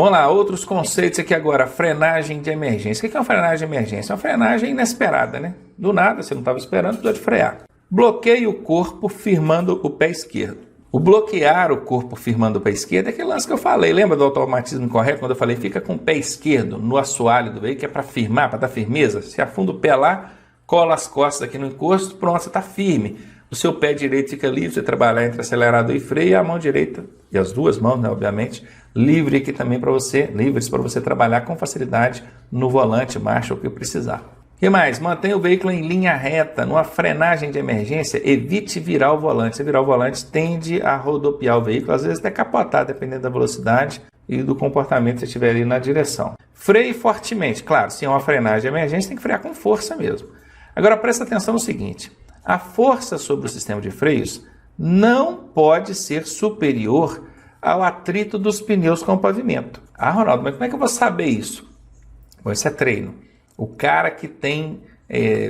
Vamos lá, outros conceitos aqui agora. Frenagem de emergência. O que é uma frenagem de emergência? É uma frenagem inesperada, né? Do nada, você não estava esperando, precisa de frear. Bloqueie o corpo firmando o pé esquerdo. O bloquear o corpo firmando o pé esquerdo é aquele lance que eu falei. Lembra do automatismo correto? Quando eu falei, fica com o pé esquerdo no assoalho do veículo, que é para firmar, para dar firmeza. Você afunda o pé lá, cola as costas aqui no encosto, pronto, você está firme. O seu pé direito fica livre, você trabalhar entre acelerador e freio, e a mão direita, e as duas mãos, né, obviamente, livres para você trabalhar com facilidade no volante, marcha, o que precisar. O que mais? Mantenha o veículo em linha reta. Numa frenagem de emergência, evite virar o volante. Se virar o volante, tende a rodopiar o veículo, às vezes até capotar, dependendo da velocidade e do comportamento que você estiver ali na direção. Freie fortemente. Claro, se é uma frenagem de emergência, tem que frear com força mesmo. Agora, presta atenção no seguinte. A força sobre o sistema de freios não pode ser superior ao atrito dos pneus com o pavimento. Ah, Ronaldo, mas como é que eu vou saber isso? Bom, isso é treino. O cara que tem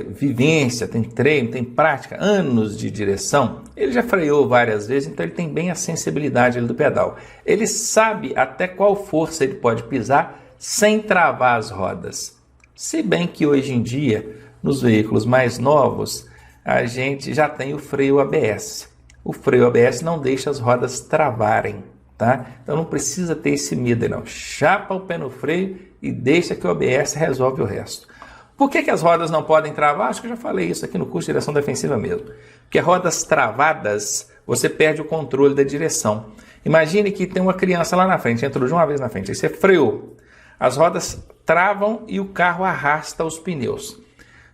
vivência, tem treino, tem prática, anos de direção, ele já freou várias vezes, então ele tem bem a sensibilidade do pedal. Ele sabe até qual força ele pode pisar sem travar as rodas. Se bem que hoje em dia, nos veículos mais novos, a gente já tem o freio ABS. O freio ABS não deixa as rodas travarem, tá? Então não precisa ter esse medo, não. Chapa o pé no freio e deixa que o ABS resolve o resto. Por que as rodas não podem travar? Acho que eu já falei isso aqui no curso de direção defensiva mesmo. Porque rodas travadas, você perde o controle da direção. Imagine que tem uma criança lá na frente, entrou de uma vez na frente, aí você freou. As rodas travam e o carro arrasta os pneus.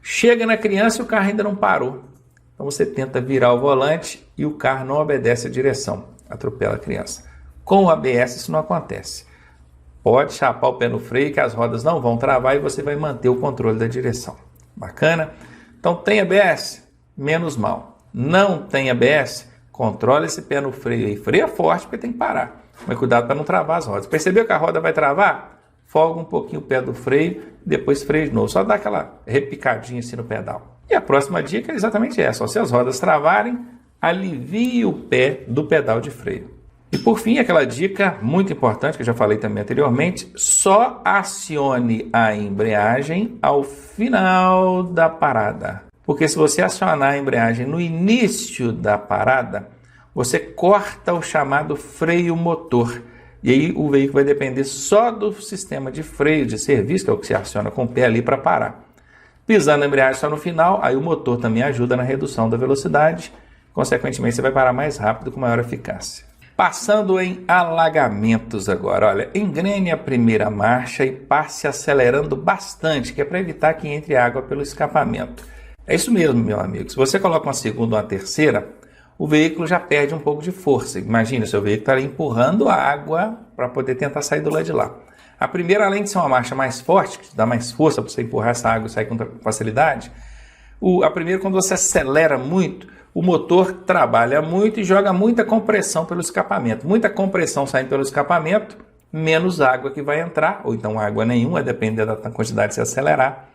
Chega na criança e o carro ainda não parou. Então você tenta virar o volante e o carro não obedece a direção, atropela a criança. Com o ABS isso não acontece. Pode chapar o pé no freio que as rodas não vão travar e você vai manter o controle da direção. Bacana? Então tem ABS? Menos mal. Não tem ABS? Controla esse pé no freio aí. Freia forte porque tem que parar. Mas cuidado para não travar as rodas. Percebeu que a roda vai travar? Folga um pouquinho o pé do freio, depois freia de novo. Só dá aquela repicadinha assim no pedal. E a próxima dica é exatamente essa. Se as rodas travarem, alivie o pé do pedal de freio. E por fim, aquela dica muito importante que eu já falei também anteriormente, só acione a embreagem ao final da parada. Porque se você acionar a embreagem no início da parada, você corta o chamado freio motor. E aí o veículo vai depender só do sistema de freio de serviço, que é o que se aciona com o pé ali para parar. Pisando a embreagem só no final, aí o motor também ajuda na redução da velocidade. Consequentemente, você vai parar mais rápido com maior eficácia. Passando em alagamentos agora. Olha, engrene a primeira marcha e passe acelerando bastante, que é para evitar que entre água pelo escapamento. É isso mesmo, meu amigo. Se você coloca uma segunda ou uma terceira, o veículo já perde um pouco de força. Imagina, seu veículo está empurrando a água para poder tentar sair do lado de lá. A primeira, além de ser uma marcha mais forte, que dá mais força para você empurrar essa água e sair com facilidade, a primeira, quando você acelera muito, o motor trabalha muito e joga muita compressão pelo escapamento. Muita compressão saindo pelo escapamento, menos água que vai entrar, ou então água nenhuma, dependendo da quantidade de se acelerar.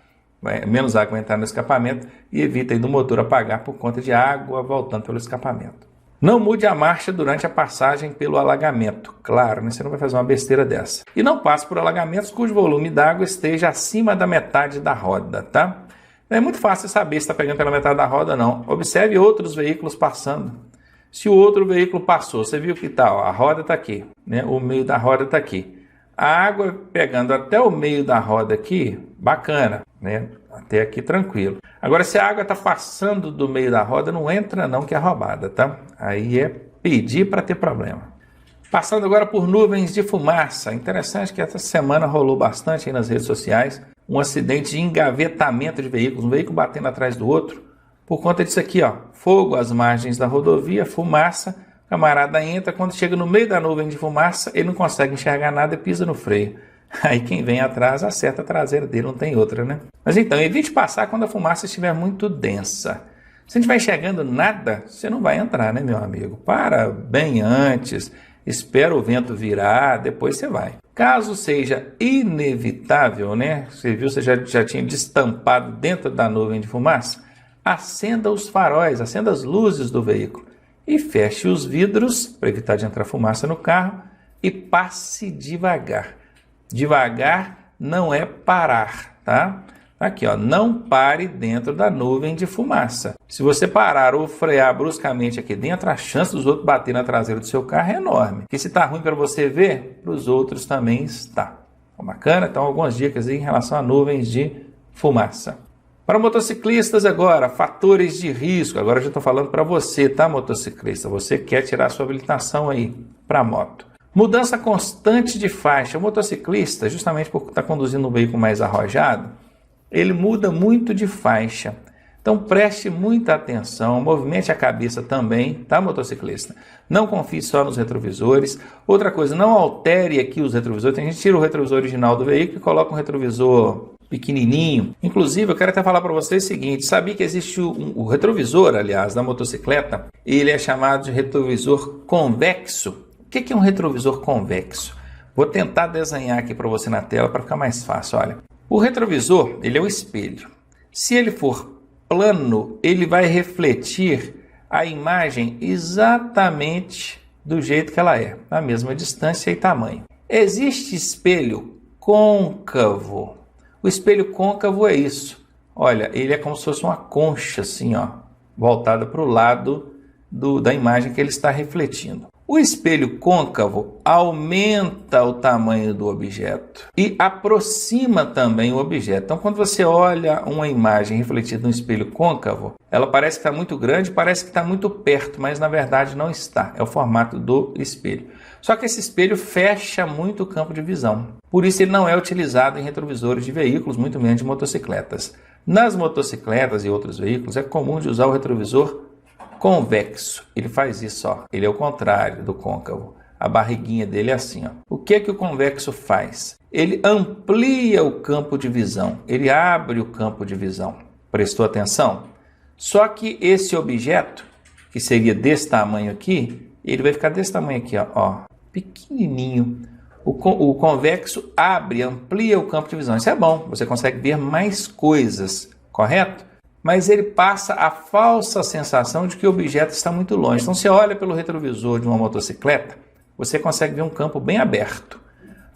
Menos água vai entrar no escapamento e evita aí do motor apagar por conta de água voltando pelo escapamento. Não mude a marcha durante a passagem pelo alagamento. Claro, né? Você não vai fazer uma besteira dessa. E não passe por alagamentos cujo volume d'água esteja acima da metade da roda, tá? Não é muito fácil saber se está pegando pela metade da roda, não. Observe outros veículos passando. Se o outro veículo passou, você viu que tá, ó, a roda está aqui, né? O meio da roda está aqui. A água pegando até o meio da roda aqui, bacana, né? Até aqui tranquilo. Agora, se a água está passando do meio da roda, não entra não, que é roubada, tá? Aí é pedir para ter problema. Passando agora por nuvens de fumaça. Interessante que essa semana rolou bastante aí nas redes sociais um acidente de engavetamento de veículos, um veículo batendo atrás do outro, por conta disso aqui, ó, fogo às margens da rodovia, fumaça, o camarada entra, quando chega no meio da nuvem de fumaça, ele não consegue enxergar nada e pisa no freio. Aí quem vem atrás acerta a traseira dele, não tem outra, né? Mas então, evite passar quando a fumaça estiver muito densa. Se não estiver enxergando nada, você não vai entrar, né, meu amigo? Para bem antes, espera o vento virar, depois você vai. Caso seja inevitável, né? Você viu, você já tinha destampado dentro da nuvem de fumaça? Acenda os faróis, acenda as luzes do veículo e feche os vidros para evitar de entrar fumaça no carro e passe devagar. Devagar não é parar, tá? Aqui, ó, não pare dentro da nuvem de fumaça. Se você parar ou frear bruscamente aqui dentro, a chance dos outros bater na traseira do seu carro é enorme. Porque se tá ruim para você ver, para os outros também está. Bacana? Então, algumas dicas aí em relação a nuvens de fumaça. Para motociclistas agora, fatores de risco. Agora eu já estou falando para você, tá, motociclista? Você quer tirar sua habilitação aí para moto. Mudança constante de faixa. O motociclista, justamente por estar conduzindo um veículo mais arrojado, ele muda muito de faixa. Então preste muita atenção, movimente a cabeça também, tá, motociclista? Não confie só nos retrovisores. Outra coisa, não altere aqui os retrovisores. Tem gente que tira o retrovisor original do veículo e coloca um retrovisor pequenininho. Inclusive, eu quero até falar para vocês o seguinte, sabia que existe o retrovisor, aliás, da motocicleta? Ele é chamado de retrovisor convexo. O que é um retrovisor convexo? Vou tentar desenhar aqui para você na tela para ficar mais fácil, olha. O retrovisor, ele é o espelho. Se ele for plano, ele vai refletir a imagem exatamente do jeito que ela é, na mesma distância e tamanho. Existe espelho côncavo. O espelho côncavo é isso. Olha, ele é como se fosse uma concha assim, ó, voltada para o lado da imagem que ele está refletindo. O espelho côncavo aumenta o tamanho do objeto e aproxima também o objeto. Então, quando você olha uma imagem refletida no espelho côncavo, ela parece que está muito grande, parece que está muito perto, mas na verdade não está. É o formato do espelho. Só que esse espelho fecha muito o campo de visão. Por isso ele não é utilizado em retrovisores de veículos, muito menos de motocicletas. Nas motocicletas e outros veículos é comum de usar o retrovisor convexo. Ele faz isso, ó. Ele é o contrário do côncavo. A barriguinha dele é assim, ó. O que é que o convexo faz? Ele amplia o campo de visão. Ele abre o campo de visão. Prestou atenção? Só que esse objeto, que seria desse tamanho aqui, ele vai ficar desse tamanho aqui, ó. Pequenininho. O convexo abre, amplia o campo de visão. Isso é bom. Você consegue ver mais coisas, correto? Mas ele passa a falsa sensação de que o objeto está muito longe. Então, você olha pelo retrovisor de uma motocicleta, você consegue ver um campo bem aberto.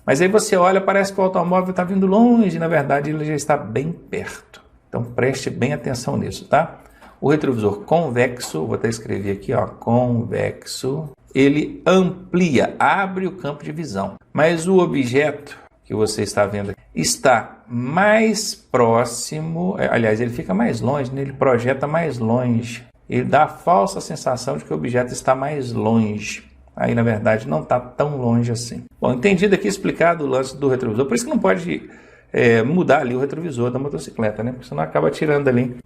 Mas aí você olha, parece que o automóvel está vindo longe, na verdade ele já está bem perto. Então, preste bem atenção nisso, tá? O retrovisor convexo, vou até escrever aqui, ó, convexo, ele amplia, abre o campo de visão. Mas o objeto que você está vendo aqui está mais próximo, aliás, ele fica mais longe, né? Ele projeta mais longe. Ele dá a falsa sensação de que o objeto está mais longe. Aí, na verdade, não está tão longe assim. Bom, entendido aqui, explicado o lance do retrovisor. Por isso que não pode mudar ali o retrovisor da motocicleta, né? Porque senão acaba tirando ali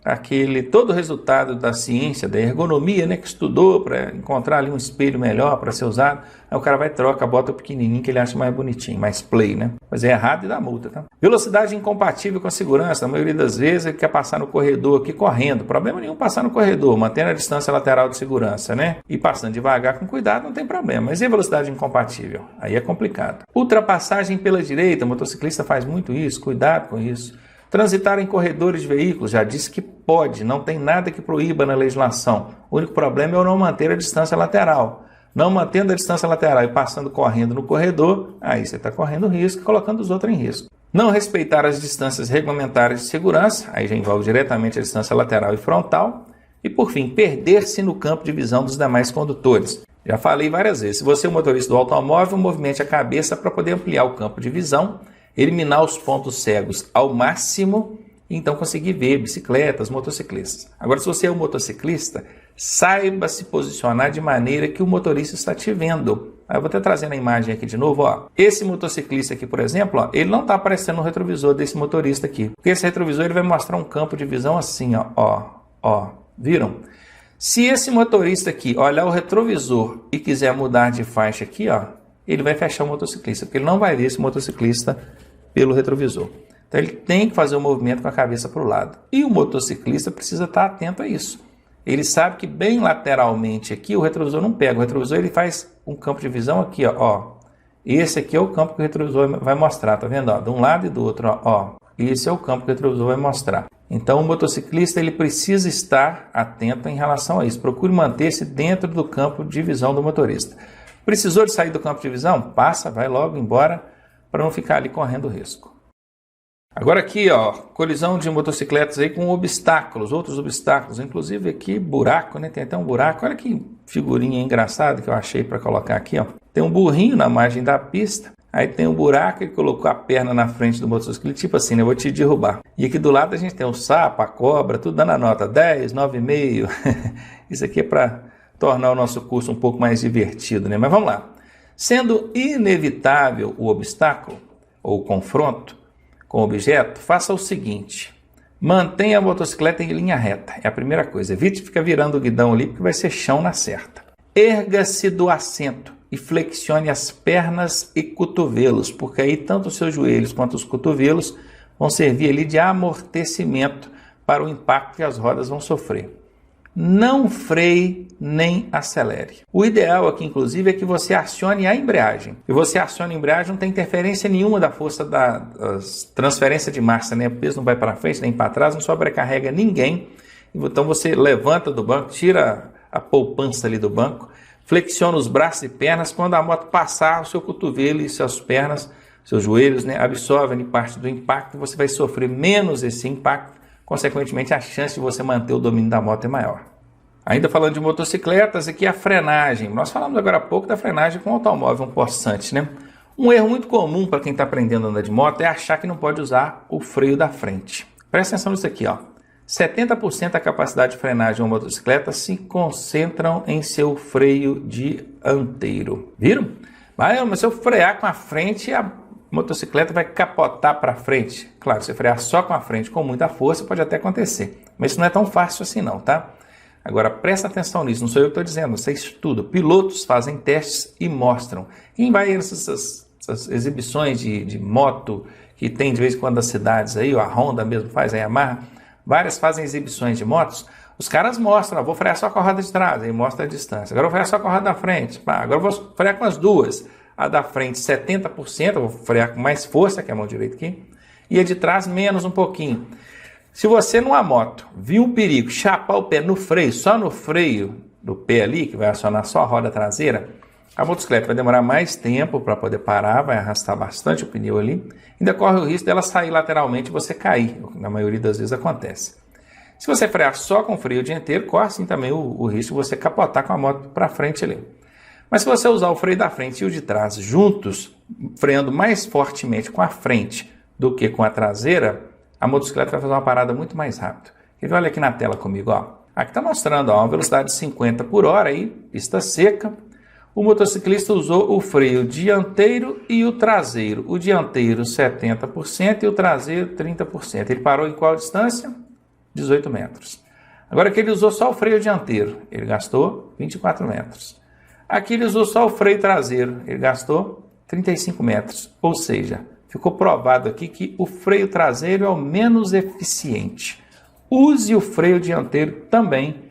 todo o resultado da ciência, da ergonomia, né? Que estudou para encontrar ali um espelho melhor para ser usado. Aí o cara vai e troca, bota o pequenininho que ele acha mais bonitinho, mais play, né? Mas é errado e dá multa, tá? Velocidade incompatível com a segurança. Na maioria das vezes ele quer passar no corredor aqui correndo. Problema nenhum passar no corredor, mantendo a distância lateral de segurança, né? E passando devagar com cuidado não tem problema. Mas e a velocidade incompatível? Aí é complicado. Ultrapassagem pela direita, o motociclista faz muito isso, cuidado com isso. Transitar em corredores de veículos, já disse que pode, não tem nada que proíba na legislação. O único problema é o não manter a distância lateral. Não mantendo a distância lateral e passando correndo no corredor, aí você está correndo risco e colocando os outros em risco. Não respeitar as distâncias regulamentares de segurança, aí já envolve diretamente a distância lateral e frontal. E por fim, perder-se no campo de visão dos demais condutores. Já falei várias vezes, se você é o motorista do automóvel, movimente a cabeça para poder ampliar o campo de visão, eliminar os pontos cegos ao máximo e então conseguir ver bicicletas, motociclistas. Agora, se você é um motociclista, saiba se posicionar de maneira que o motorista está te vendo. Eu vou até trazendo a imagem aqui de novo, ó. Esse motociclista aqui, por exemplo, ó, ele não está aparecendo no retrovisor desse motorista aqui. Porque esse retrovisor ele vai mostrar um campo de visão assim, ó. Viram? Se esse motorista aqui olhar o retrovisor e quiser mudar de faixa aqui, ó, ele vai fechar o motociclista, porque ele não vai ver esse motociclista pelo retrovisor. Então ele tem que fazer o movimento com a cabeça para o lado. E o motociclista precisa estar atento a isso. Ele sabe que bem lateralmente aqui o retrovisor não pega. O retrovisor ele faz um campo de visão aqui, ó. Esse aqui é o campo que o retrovisor vai mostrar, tá vendo? Ó, de um lado e do outro, ó. Esse é o campo que o retrovisor vai mostrar. Então o motociclista ele precisa estar atento em relação a isso. Procure manter-se dentro do campo de visão do motorista. Precisou de sair do campo de visão? Passa, vai logo embora para não ficar ali correndo risco. Agora aqui, ó, colisão de motocicletas aí com obstáculos, outros obstáculos, inclusive aqui buraco, né? Tem até um buraco. Olha que figurinha engraçada que eu achei para colocar aqui, ó. Tem um burrinho na margem da pista, aí tem um buraco e colocou a perna na frente do motocicleta, tipo assim, né? Eu vou te derrubar. E aqui do lado a gente tem o sapo, a cobra, tudo dando a nota 10, 9,5. Isso aqui é para tornar o nosso curso um pouco mais divertido, né? Mas vamos lá. Sendo inevitável o obstáculo ou o confronto com o objeto, faça o seguinte: mantenha a motocicleta em linha reta. É a primeira coisa. Evite ficar virando o guidão ali, porque vai ser chão na certa. Erga-se do assento e flexione as pernas e cotovelos, porque aí tanto os seus joelhos quanto os cotovelos vão servir ali de amortecimento para o impacto que as rodas vão sofrer. Não freie nem acelere. O ideal aqui, inclusive, é que você acione a embreagem. E você aciona a embreagem, não tem interferência nenhuma da força da transferência de massa, né? O peso não vai para frente nem para trás, não sobrecarrega ninguém. Então você levanta do banco, tira a poupança ali do banco, flexiona os braços e pernas. Quando a moto passar, o seu cotovelo e suas pernas, seus joelhos, né, absorvem parte do impacto, você vai sofrer menos esse impacto. Consequentemente, a chance de você manter o domínio da moto é maior. Ainda falando de motocicletas, aqui a frenagem. Nós falamos agora há pouco da frenagem com automóvel, um possante, né? Um erro muito comum para quem está aprendendo a andar de moto é achar que não pode usar o freio da frente. Presta atenção nisso aqui, ó. 70% da capacidade de frenagem de uma motocicleta se concentram em seu freio dianteiro. Viram? Mas se eu frear com a frente, a motocicleta vai capotar para frente. Claro, se frear só com a frente com muita força pode até acontecer, mas isso não é tão fácil assim não, tá? Agora presta atenção nisso, não sou eu que estou dizendo, você estuda. Pilotos fazem testes e mostram. Quem vai essas exibições de moto que tem de vez em quando nas cidades aí, a Honda mesmo faz, a Yamaha, várias fazem exibições de motos, os caras mostram, vou frear só com a roda de trás, aí mostra a distância. Agora eu vou frear só com a roda da frente, agora eu vou frear com as duas. A da frente 70%, eu vou frear com mais força, que é a mão direita aqui, e a de trás menos um pouquinho. Se você numa moto viu um perigo, chapar o pé no freio, só no freio do pé ali, que vai acionar só a roda traseira, a motocicleta vai demorar mais tempo para poder parar, vai arrastar bastante o pneu ali, ainda corre o risco dela sair lateralmente e você cair, o que na maioria das vezes acontece. Se você frear só com o freio dianteiro, corre sim também o risco de você capotar com a moto para frente ali. Mas se você usar o freio da frente e o de trás juntos, freando mais fortemente com a frente do que com a traseira, a motocicleta vai fazer uma parada muito mais rápido. Olha aqui na tela comigo, ó. Aqui está mostrando ó, uma velocidade de 50 por hora, aí, pista seca. O motociclista usou o freio dianteiro e o traseiro. O dianteiro 70% e o traseiro 30%. Ele parou em qual distância? 18 metros. Agora que ele usou só o freio dianteiro, ele gastou 24 metros. Aqui ele usou só o freio traseiro, ele gastou 35 metros, ou seja, ficou provado aqui que o freio traseiro é o menos eficiente. Use o freio dianteiro também,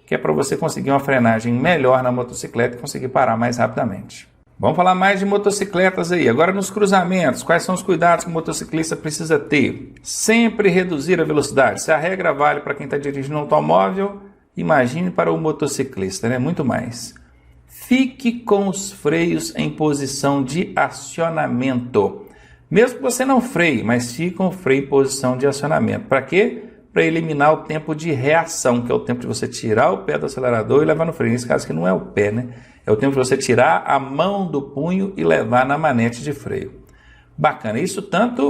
que é para você conseguir uma frenagem melhor na motocicleta e conseguir parar mais rapidamente. Vamos falar mais de motocicletas aí. Agora nos cruzamentos, quais são os cuidados que o motociclista precisa ter? Sempre reduzir a velocidade. Se a regra vale para quem está dirigindo um automóvel, imagine para o motociclista, né? Muito mais. Fique com os freios em posição de acionamento. Mesmo que você não freie, mas fique com o freio em posição de acionamento. Para quê? Para eliminar o tempo de reação, que é o tempo de você tirar o pé do acelerador e levar no freio. Nesse caso aqui não é o pé, né? É o tempo de você tirar a mão do punho e levar na manete de freio. Bacana. Isso tanto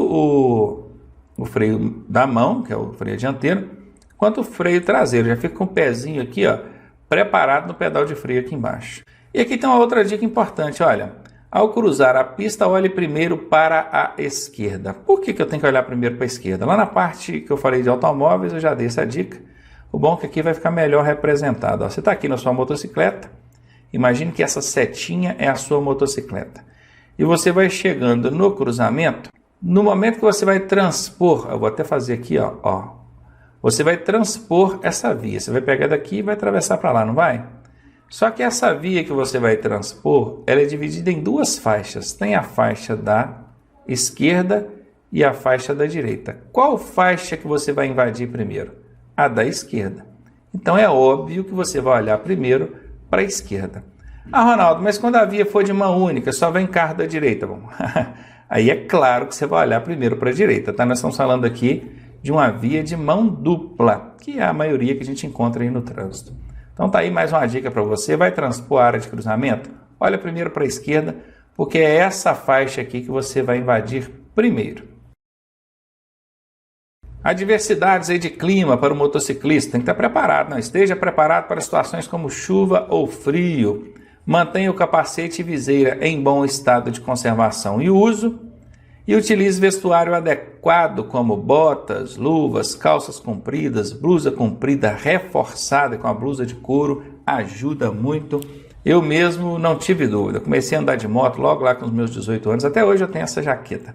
o freio da mão, que é o freio dianteiro, quanto o freio traseiro. Já fica com o pezinho aqui, ó, preparado no pedal de freio aqui embaixo. E aqui tem uma outra dica importante, olha. Ao cruzar a pista, olhe primeiro para a esquerda. Por que eu tenho que olhar primeiro para a esquerda? Lá na parte que eu falei de automóveis, eu já dei essa dica. O bom é que aqui vai ficar melhor representado. Ó, você está aqui na sua motocicleta, imagine que essa setinha é a sua motocicleta. E você vai chegando no cruzamento, no momento que você vai transpor, eu vou até fazer aqui, ó, você vai transpor essa via. Você vai pegar daqui e vai atravessar para lá, não vai? Só que essa via que você vai transpor, ela é dividida em duas faixas. Tem a faixa da esquerda e a faixa da direita. Qual faixa que você vai invadir primeiro? A da esquerda. Então é óbvio que você vai olhar primeiro para a esquerda. Ah, Ronaldo, mas quando a via for de mão única, só vem carro da direita. Bom, Aí é claro que você vai olhar primeiro para a direita, tá? Nós estamos falando aqui de uma via de mão dupla, que é a maioria que a gente encontra aí no trânsito. Então tá aí mais uma dica para você, vai transpor a área de cruzamento? Olha primeiro para a esquerda, porque é essa faixa aqui que você vai invadir primeiro. Adversidades aí de clima para o motociclista, tem que estar preparado, não esteja preparado para situações como chuva ou frio. Mantenha o capacete e viseira em bom estado de conservação e uso e utilize vestuário adequado como botas, luvas, calças compridas, blusa comprida reforçada com a blusa de couro, ajuda muito. Eu mesmo não tive dúvida, comecei a andar de moto logo lá com os meus 18 anos, até hoje eu tenho essa jaqueta.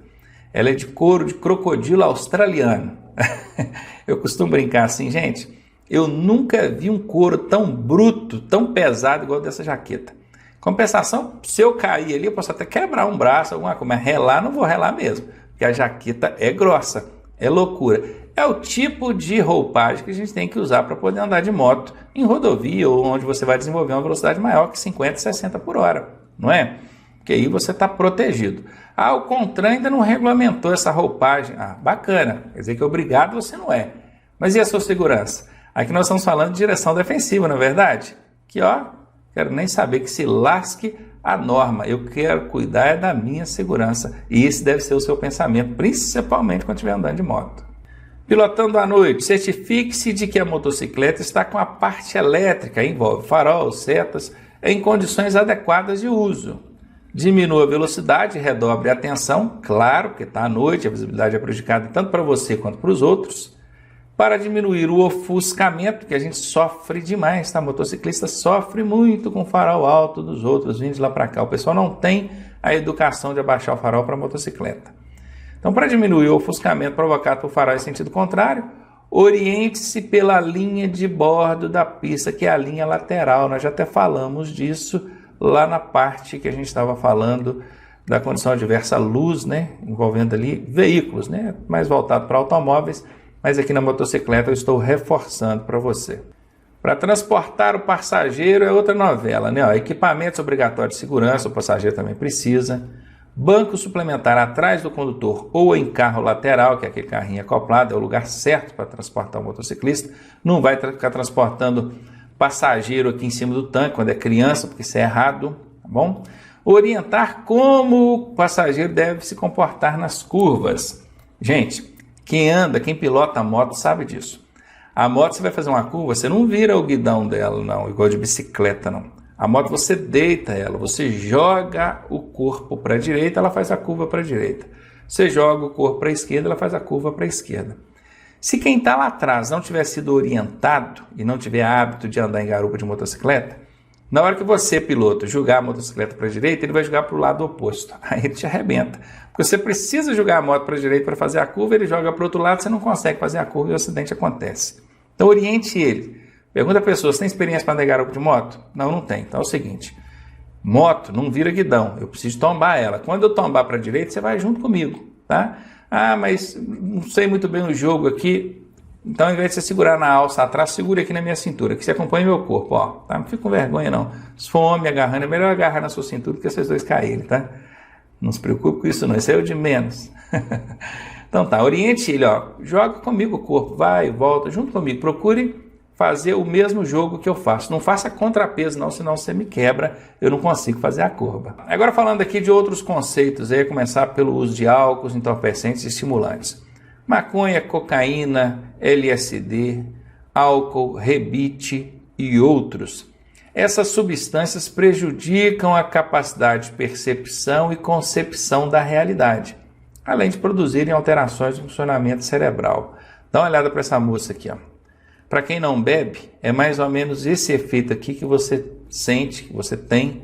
Ela é de couro de crocodilo australiano. Eu costumo brincar assim, gente, eu nunca vi um couro tão bruto, tão pesado igual dessa jaqueta. Compensação, se eu cair ali, eu posso até quebrar um braço, alguma coisa, mas relar não vou relar mesmo, porque a jaqueta é grossa, é loucura. É o tipo de roupagem que a gente tem que usar para poder andar de moto em rodovia ou onde você vai desenvolver uma velocidade maior que 50, 60 por hora, não é? Porque aí você está protegido. Ah, o CONTRAN ainda não regulamentou essa roupagem. Ah, bacana, quer dizer que obrigado você não é. Mas e a sua segurança? Aqui nós estamos falando de direção defensiva, não é verdade? Que ó, quero nem saber que se lasque a norma. Eu quero cuidar da minha segurança. E esse deve ser o seu pensamento, principalmente quando estiver andando de moto. Pilotando à noite, certifique-se de que a motocicleta está com a parte elétrica, envolve farol, setas, em condições adequadas de uso. Diminua a velocidade, redobre a atenção, claro, porque está à noite, a visibilidade é prejudicada tanto para você quanto para os outros. Para diminuir o ofuscamento, que a gente sofre demais, tá? Motociclista sofre muito com o farol alto dos outros, vindo de lá para cá. O pessoal não tem a educação de abaixar o farol para a motocicleta. Então, para diminuir o ofuscamento provocado por farol em sentido contrário, oriente-se pela linha de bordo da pista, que é a linha lateral. Nós já até falamos disso lá na parte que a gente estava falando da condição adversa à luz, né? Envolvendo ali veículos, né? Mais voltado para automóveis. Mas aqui na motocicleta eu estou reforçando para você. Para transportar o passageiro é outra novela, né? Ó, equipamentos obrigatórios de segurança, o passageiro também precisa. Banco suplementar atrás do condutor ou em carro lateral, que é aquele carrinho acoplado, é o lugar certo para transportar o motociclista. Não vai ficar transportando passageiro aqui em cima do tanque quando é criança, porque isso é errado, tá bom? Orientar como o passageiro deve se comportar nas curvas. Gente, quem anda, quem pilota a moto sabe disso. A moto, você vai fazer uma curva, você não vira o guidão dela, não, igual de bicicleta, não. A moto, você deita ela, você joga o corpo para a direita, ela faz a curva para a direita. Você joga o corpo para a esquerda, ela faz a curva para a esquerda. Se quem está lá atrás não tiver sido orientado e não tiver hábito de andar em garupa de motocicleta, na hora que você, piloto, jogar a motocicleta para a direita, ele vai jogar para o lado oposto. Aí ele te arrebenta. Porque você precisa jogar a moto para a direita para fazer a curva, ele joga para o outro lado, você não consegue fazer a curva e o acidente acontece. Então oriente ele. Pergunta a pessoa, você tem experiência para andar em garupa de moto? Não, não tem. Então é o seguinte, moto não vira guidão, eu preciso tombar ela. Quando eu tombar para a direita, você vai junto comigo, tá? Ah, mas não sei muito bem o jogo aqui. Então, ao invés de você segurar na alça atrás, segure aqui na minha cintura, que você acompanha meu corpo, ó. Tá? Não fica com vergonha, não. Se for homem agarrando, é melhor agarrar na sua cintura do que vocês dois caírem, tá? Não se preocupe com isso, não. Isso é o de menos. Então tá, oriente ele, ó. Joga comigo o corpo, vai, volta, junto comigo. Procure fazer o mesmo jogo que eu faço. Não faça contrapeso, não, senão você me quebra, eu não consigo fazer a curva. Agora falando aqui de outros conceitos, aí começar pelo uso de álcools, entorpecentes e estimulantes. Maconha, cocaína, LSD, álcool, rebite e outros. Essas substâncias prejudicam a capacidade de percepção e concepção da realidade, além de produzirem alterações no funcionamento cerebral. Dá uma olhada para essa moça aqui, ó. Para quem não bebe, é mais ou menos esse efeito aqui que você sente, que você tem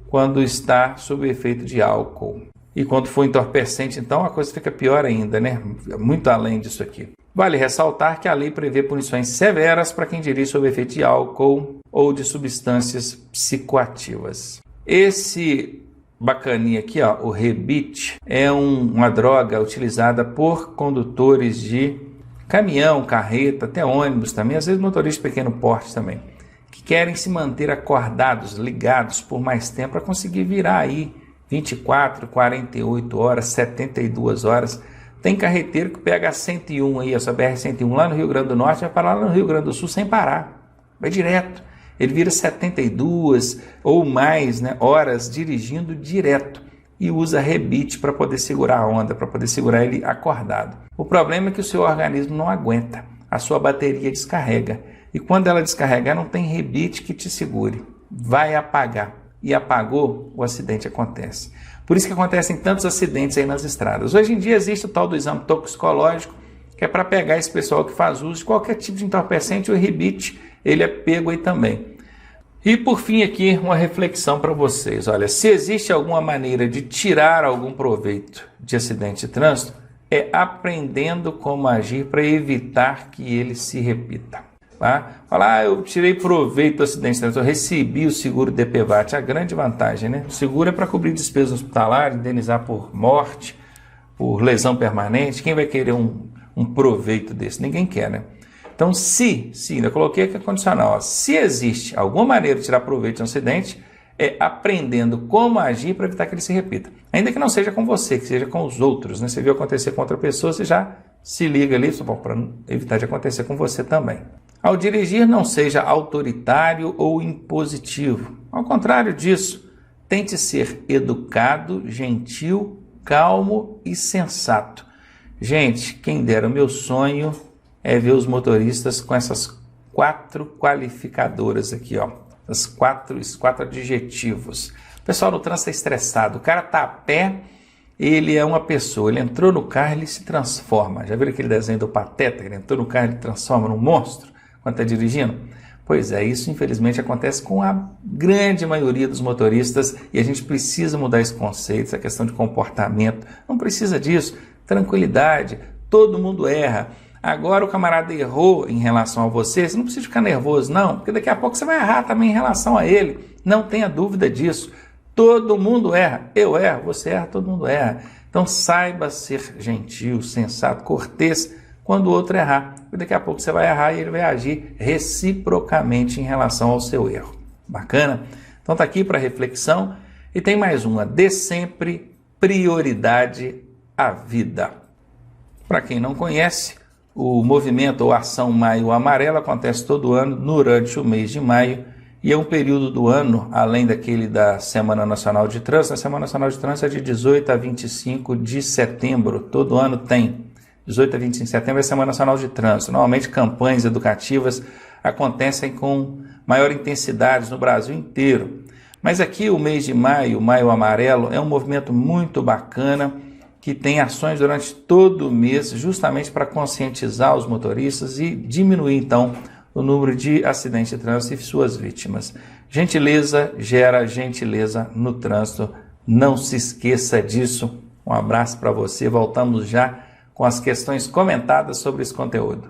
quando está sob o efeito de álcool. E quando for entorpecente, então, a coisa fica pior ainda, né? Muito além disso aqui. Vale ressaltar que a lei prevê punições severas para quem dirige sob efeito de álcool ou de substâncias psicoativas. Esse bacaninha aqui, ó, o rebite, é uma droga utilizada por condutores de caminhão, carreta, até ônibus também, às vezes motoristas de pequeno porte também, que querem se manter acordados, ligados por mais tempo para conseguir virar aí 24, 48 horas, 72 horas. Tem carreteiro que pega a 101 aí, essa BR-101 lá no Rio Grande do Norte, vai parar lá no Rio Grande do Sul sem parar. Vai direto. Ele vira 72 ou mais, né, horas dirigindo direto e usa rebite para poder segurar a onda, para poder segurar ele acordado. O problema é que o seu organismo não aguenta, a sua bateria descarrega. E quando ela descarregar, não tem rebite que te segure. Vai apagar. E apagou, o acidente acontece. Por isso que acontecem tantos acidentes aí nas estradas. Hoje em dia existe o tal do exame toxicológico, que é para pegar esse pessoal que faz uso de qualquer tipo de entorpecente, o rebite, ele é pego aí também. E por fim aqui, uma reflexão para vocês. Olha, se existe alguma maneira de tirar algum proveito de acidente de trânsito, é aprendendo como agir para evitar que ele se repita. Tá? Falar, eu tirei proveito do acidente de trânsito, eu recebi o seguro DPVAT, a grande vantagem, né? O seguro é para cobrir despesas hospitalares, indenizar por morte, por lesão permanente. Quem vai querer um proveito desse? Ninguém quer, né? Então, eu coloquei aqui a condicional, ó, se existe alguma maneira de tirar proveito de um acidente, é aprendendo como agir para evitar que ele se repita. Ainda que não seja com você, que seja com os outros, né? Você viu acontecer com outra pessoa, você já se liga ali, para evitar de acontecer com você também. Ao dirigir, não seja autoritário ou impositivo. Ao contrário disso, tente ser educado, gentil, calmo e sensato. Gente, quem dera, o meu sonho é ver os motoristas com essas 4 qualificadoras aqui, ó. Esses quatro adjetivos. O pessoal no trânsito é estressado. O cara tá a pé, ele é uma pessoa. Ele entrou no carro, ele se transforma. Já viram aquele desenho do Pateta? Ele entrou no carro, ele transforma num monstro quando está dirigindo? Pois é, isso infelizmente acontece com a grande maioria dos motoristas e a gente precisa mudar esse conceito, essa questão de comportamento. Não precisa disso. Tranquilidade, todo mundo erra. Agora o camarada errou em relação a você, você não precisa ficar nervoso não, porque daqui a pouco você vai errar também em relação a ele. Não tenha dúvida disso. Todo mundo erra. Eu erro, você erra, todo mundo erra. Então saiba ser gentil, sensato, cortês quando o outro errar. Porque daqui a pouco você vai errar e ele vai agir reciprocamente em relação ao seu erro. Bacana? Então tá aqui para reflexão. E tem mais uma. Dê sempre prioridade à vida. Para quem não conhece, o movimento ou ação Maio Amarelo acontece todo ano durante o mês de maio e é um período do ano, além daquele da Semana Nacional de Trânsito. A Semana Nacional de Trânsito é de 18 a 25 de setembro, todo ano tem. 18 a 25 de setembro é a Semana Nacional de Trânsito. Normalmente campanhas educativas acontecem com maior intensidade no Brasil inteiro. Mas aqui o mês de maio, o Maio Amarelo, é um movimento muito bacana, que tem ações durante todo o mês, justamente para conscientizar os motoristas e diminuir, então, o número de acidentes de trânsito e suas vítimas. Gentileza gera gentileza no trânsito. Não se esqueça disso. Um abraço para você. Voltamos já com as questões comentadas sobre esse conteúdo.